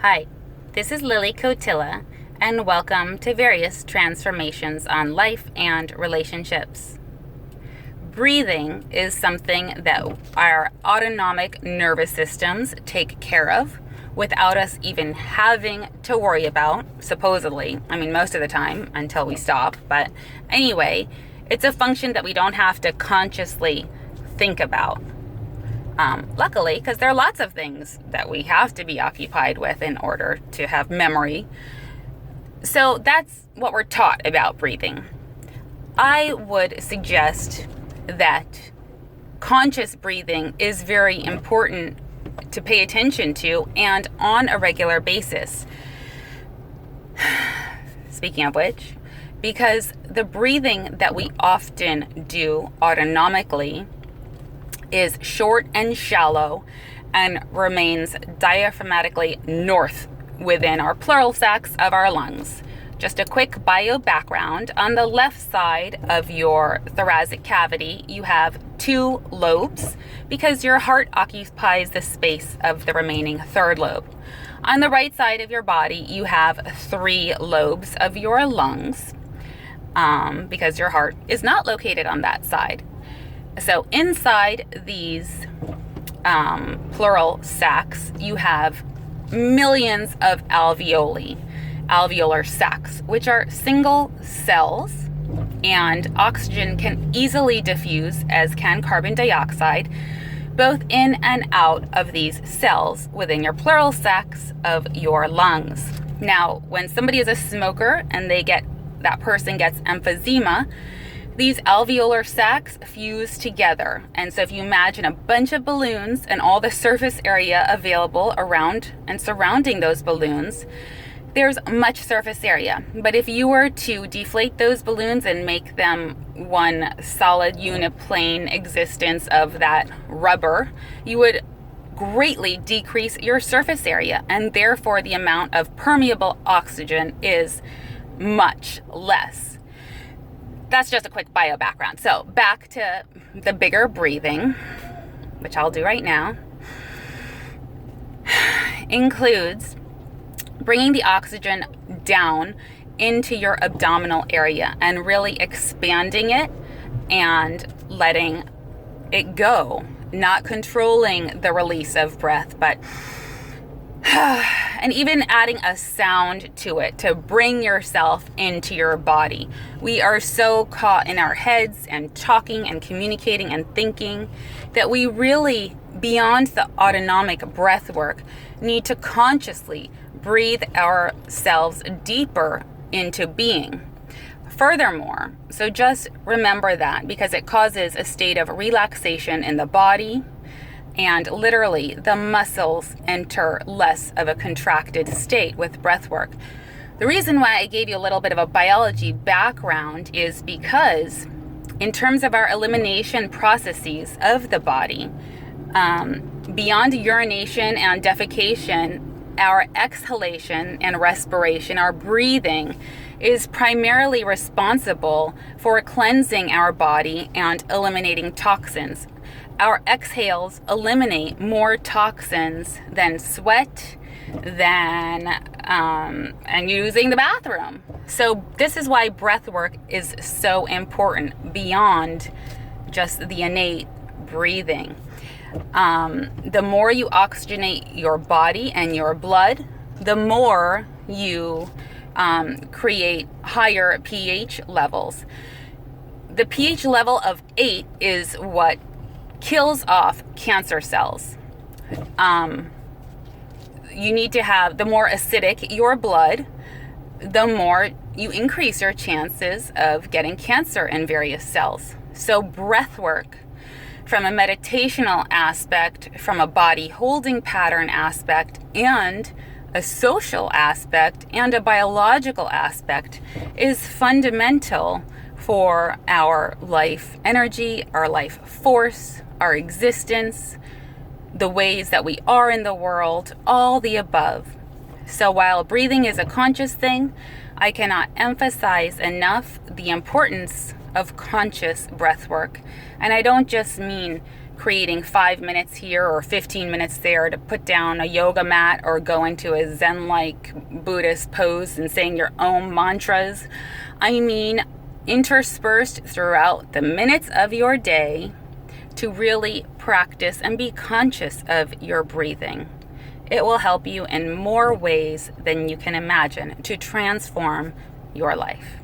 Hi, this is Lily Cotilla, and welcome to various transformations on life and relationships. Breathing is something that our autonomic nervous systems take care of without us even having to worry about, supposedly. I mean, most of the time until we stop. But anyway, it's a function that we don't have to consciously think about. Luckily, because there are lots of things that we have to be occupied with in order to have memory. So that's what we're taught about breathing. I would suggest that conscious breathing is very important to pay attention to and on a regular basis. Speaking of which, because the breathing that we often do autonomically is short and shallow and remains diaphragmatically north within our pleural sacs of our lungs. Just a quick bio background. On the left side of your thoracic cavity, you have 2 lobes because your heart occupies the space of the remaining third lobe. On the right side of your body, you have 3 lobes of your lungs because your heart is not located on that side. So inside these pleural sacs, you have millions of alveolar sacs, which are single cells, and oxygen can easily diffuse, as can carbon dioxide, both in and out of these cells within your pleural sacs of your lungs. Now, when somebody is a smoker and that person gets emphysema, these alveolar sacs fuse together. And so if you imagine a bunch of balloons and all the surface area available around and surrounding those balloons, there's much surface area. But if you were to deflate those balloons and make them one solid uniplane existence of that rubber, you would greatly decrease your surface area, and therefore the amount of permeable oxygen is much less. That's just a quick bio background. So back to the bigger breathing, which I'll do right now, includes bringing the oxygen down into your abdominal area and really expanding it and letting it go, not controlling the release of breath, but and even adding a sound to it to bring yourself into your body. We are so caught in our heads and talking and communicating and thinking that we really, beyond the autonomic breath work, need to consciously breathe ourselves deeper into being. Furthermore, so just remember that, because it causes a state of relaxation in the body, and literally the muscles enter less of a contracted state with breath work. The reason why I gave you a little bit of a biology background is because in terms of our elimination processes of the body, beyond urination and defecation, our exhalation and respiration, our breathing, is primarily responsible for cleansing our body and eliminating toxins. Our exhales eliminate more toxins than sweat, and using the bathroom. So this is why breath work is so important beyond just the innate breathing. The more you oxygenate your body and your blood, the more you create higher pH levels. The pH level of 8 is what kills off cancer cells. You need to have, the more acidic your blood, the more you increase your chances of getting cancer in various cells. So breath work, from a meditational aspect, from a body holding pattern aspect, and a social aspect, and a biological aspect, is fundamental for our life energy, our life force, our existence, the ways that we are in the world, all the above. So while breathing is a conscious thing, I cannot emphasize enough the importance of conscious breath work. And I don't just mean creating 5 minutes here or 15 minutes there to put down a yoga mat or go into a Zen-like Buddhist pose and saying your own mantras. I mean, interspersed throughout the minutes of your day to really practice and be conscious of your breathing. It will help you in more ways than you can imagine to transform your life.